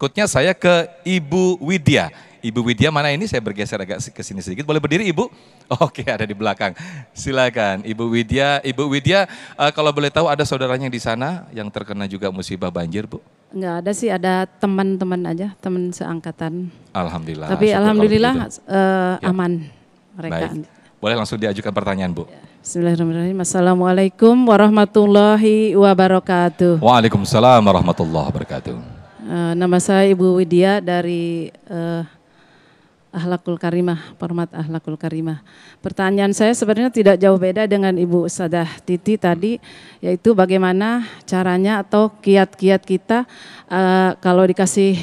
Berikutnya saya ke Ibu Widya. Ibu Widya mana ini? Saya bergeser agak ke sini sedikit. Boleh berdiri Ibu? Oke, ada di belakang. Silakan Ibu Widya. Ibu Widya, kalau boleh tahu ada saudaranya di sana yang terkena juga musibah banjir, Bu? Enggak ada sih, ada teman-teman aja, teman seangkatan. Alhamdulillah. Tapi alhamdulillah aman mereka. Baik. Boleh langsung diajukan pertanyaan, Bu. Bismillahirrahmanirrahim. Assalamualaikum warahmatullahi wabarakatuh. Waalaikumsalam warahmatullahi wabarakatuh. Nama saya Ibu Widya dari Akhlakul Karimah, Format Akhlakul Karimah. Pertanyaan saya sebenarnya tidak jauh beda dengan Ibu Ustadzah Titi tadi, yaitu bagaimana caranya atau kiat-kiat kita kalau dikasih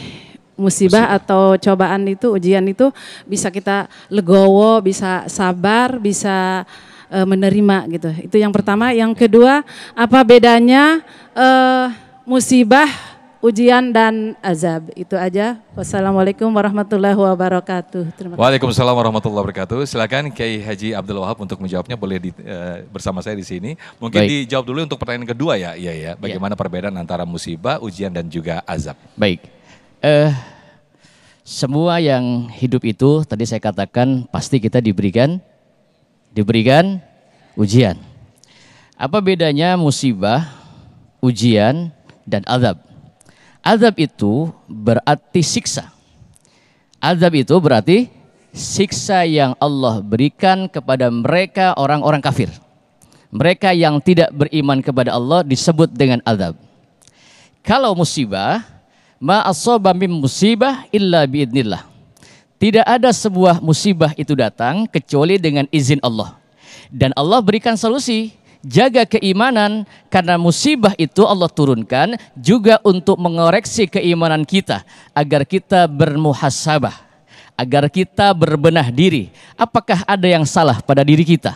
musibah atau cobaan itu, ujian itu bisa kita legowo, bisa sabar, bisa menerima gitu. Itu yang pertama. Yang kedua, apa bedanya musibah, ujian dan azab? Itu aja. Wassalamualaikum warahmatullahi wabarakatuh. Waalaikumsalam warahmatullahi wabarakatuh. Silakan Kiai Haji Abdul Wahab untuk menjawabnya, boleh bersama saya di sini. Mungkin dijawab dulu untuk pertanyaan kedua ya. Iya ya. Bagaimana perbedaan antara musibah, ujian dan juga azab? Baik. Semua yang hidup itu tadi saya katakan pasti kita diberikan ujian. Apa bedanya musibah, ujian dan azab? Azab itu berarti siksa. Azab itu berarti siksa yang Allah berikan kepada mereka orang-orang kafir. Mereka yang tidak beriman kepada Allah disebut dengan azab. Kalau musibah, ma asaba min musibah illa biidnillah. Tidak ada sebuah musibah itu datang kecuali dengan izin Allah. Dan Allah berikan solusi. Jaga keimanan, karena musibah itu Allah turunkan juga untuk mengoreksi keimanan kita agar kita bermuhasabah, agar kita berbenah diri. Apakah ada yang salah pada diri kita?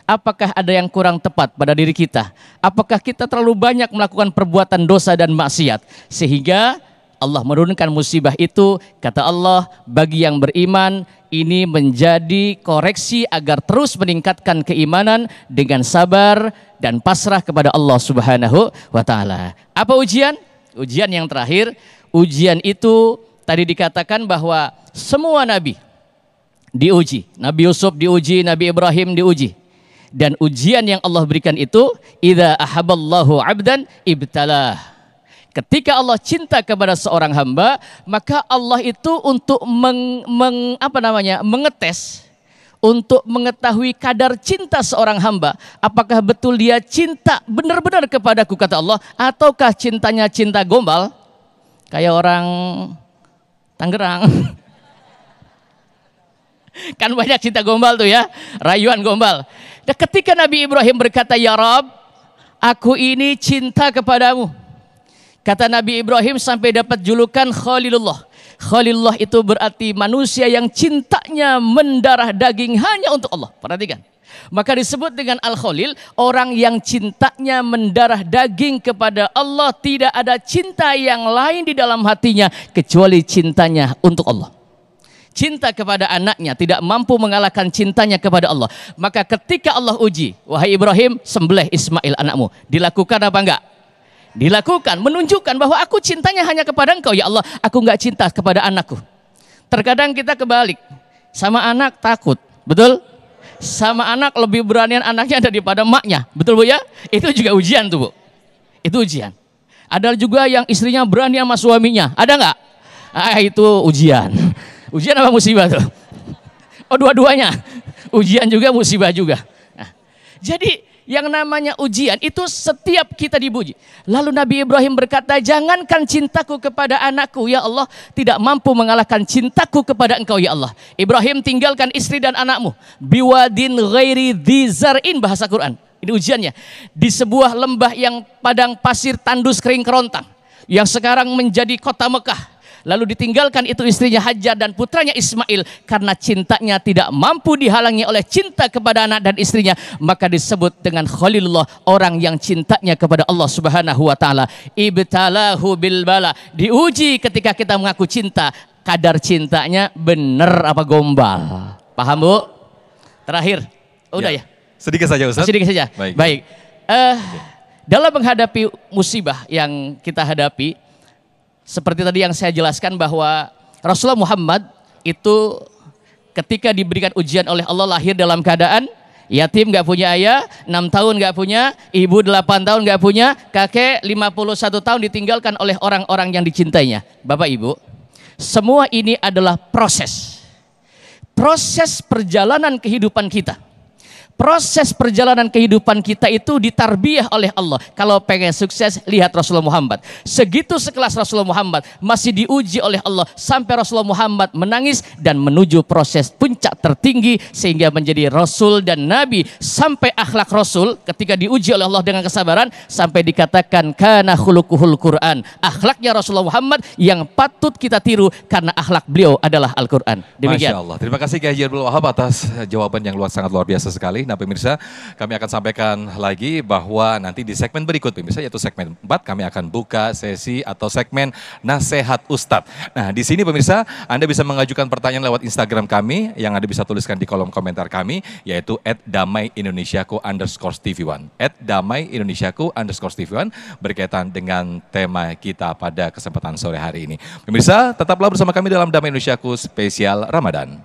Apakah ada yang kurang tepat pada diri kita? Apakah kita terlalu banyak melakukan perbuatan dosa dan maksiat sehingga Allah menurunkan musibah itu? Kata Allah, bagi yang beriman ini menjadi koreksi agar terus meningkatkan keimanan dengan sabar dan pasrah kepada Allah Subhanahu wa Ta'ala. Apa ujian? Ujian yang terakhir, ujian itu tadi dikatakan bahwa semua nabi diuji. Nabi Yusuf diuji, Nabi Ibrahim diuji. Dan ujian yang Allah berikan itu, idza ahaballahu abdan ibtalah. Ketika Allah cinta kepada seorang hamba, maka Allah itu untuk mengetes, untuk mengetahui kadar cinta seorang hamba. Apakah betul dia cinta benar-benar kepadaku, kata Allah, ataukah cintanya cinta gombal? Kayak orang Tangerang. Kan banyak cinta gombal tuh ya, rayuan gombal. Dan ketika Nabi Ibrahim berkata, ya Rabb, aku ini cinta kepadamu. Kata Nabi Ibrahim sampai dapat julukan Khalilullah. Khalilullah itu berarti manusia yang cintanya mendarah daging hanya untuk Allah. Perhatikan. Maka disebut dengan Al-Khalil, orang yang cintanya mendarah daging kepada Allah. Tidak ada cinta yang lain di dalam hatinya kecuali cintanya untuk Allah. Cinta kepada anaknya tidak mampu mengalahkan cintanya kepada Allah. Maka ketika Allah uji, wahai Ibrahim, sembelih Ismail anakmu. Dilakukan apa enggak? Dilakukan, menunjukkan bahwa aku cintanya hanya kepada engkau ya Allah, aku enggak cinta kepada anakku. Terkadang kita kebalik, sama anak takut, betul? Sama anak lebih beranian anaknya daripada emaknya, betul Bu ya? Itu juga ujian tuh Bu, itu ujian. Ada juga yang istrinya berani sama suaminya, ada enggak? Itu ujian. Ujian apa musibah tuh? Oh dua-duanya, ujian juga musibah juga. Nah, jadi yang namanya ujian itu setiap kita dipuji. Lalu Nabi Ibrahim berkata, jangankan cintaku kepada anakku ya Allah, tidak mampu mengalahkan cintaku kepada engkau ya Allah. Ibrahim, tinggalkan istri dan anakmu. Biwadin ghairi dzar'in, bahasa Quran. Ini ujiannya. Di sebuah lembah yang padang pasir tandus kering kerontang, yang sekarang menjadi kota Mekah. Lalu ditinggalkan itu istrinya Hajar dan putranya Ismail karena cintanya tidak mampu dihalangi oleh cinta kepada anak dan istrinya, maka disebut dengan Khalilullah, orang yang cintanya kepada Allah Subhanahu wa Ta'ala. Ibtalahu bil bala, diuji ketika kita mengaku cinta, kadar cintanya benar apa gombal. Paham Bu? Terakhir, udah ya? Sedikit saja Ustaz. Sedikit saja. Baik. Dalam menghadapi musibah yang kita hadapi, seperti tadi yang saya jelaskan bahwa Rasulullah Muhammad itu ketika diberikan ujian oleh Allah lahir dalam keadaan yatim, nggak punya ayah, 6 tahun nggak punya, ibu 8 tahun nggak punya, kakek 51 tahun ditinggalkan oleh orang-orang yang dicintainya. Bapak Ibu, semua ini adalah proses perjalanan kehidupan kita. Proses perjalanan kehidupan kita itu ditarbiyah oleh Allah. Kalau pengen sukses, lihat Rasulullah Muhammad. Segitu sekelas Rasulullah Muhammad masih diuji oleh Allah sampai Rasulullah Muhammad menangis dan menuju proses puncak tertinggi sehingga menjadi Rasul dan Nabi. Sampai akhlak Rasul ketika diuji oleh Allah dengan kesabaran sampai dikatakan kana khuluquhul Quran. Akhlaknya Rasulullah Muhammad yang patut kita tiru karena akhlak beliau adalah Al-Quran. Demikian. Masya Allah. Terima kasih Kiai Haji Abdul Wahab atas jawaban yang sangat luar biasa sekali. Nah pemirsa, kami akan sampaikan lagi bahwa nanti di segmen berikut pemirsa, yaitu segmen 4, kami akan buka sesi atau segmen Nasihat Ustadz. Nah di sini pemirsa, Anda bisa mengajukan pertanyaan lewat Instagram kami yang Anda bisa tuliskan di kolom komentar kami, yaitu @damaiindonesiaku_tv1. @damaiindonesiaku_tv1 berkaitan dengan tema kita pada kesempatan sore hari ini. Pemirsa, tetaplah bersama kami dalam Damai Indonesiaku spesial Ramadan.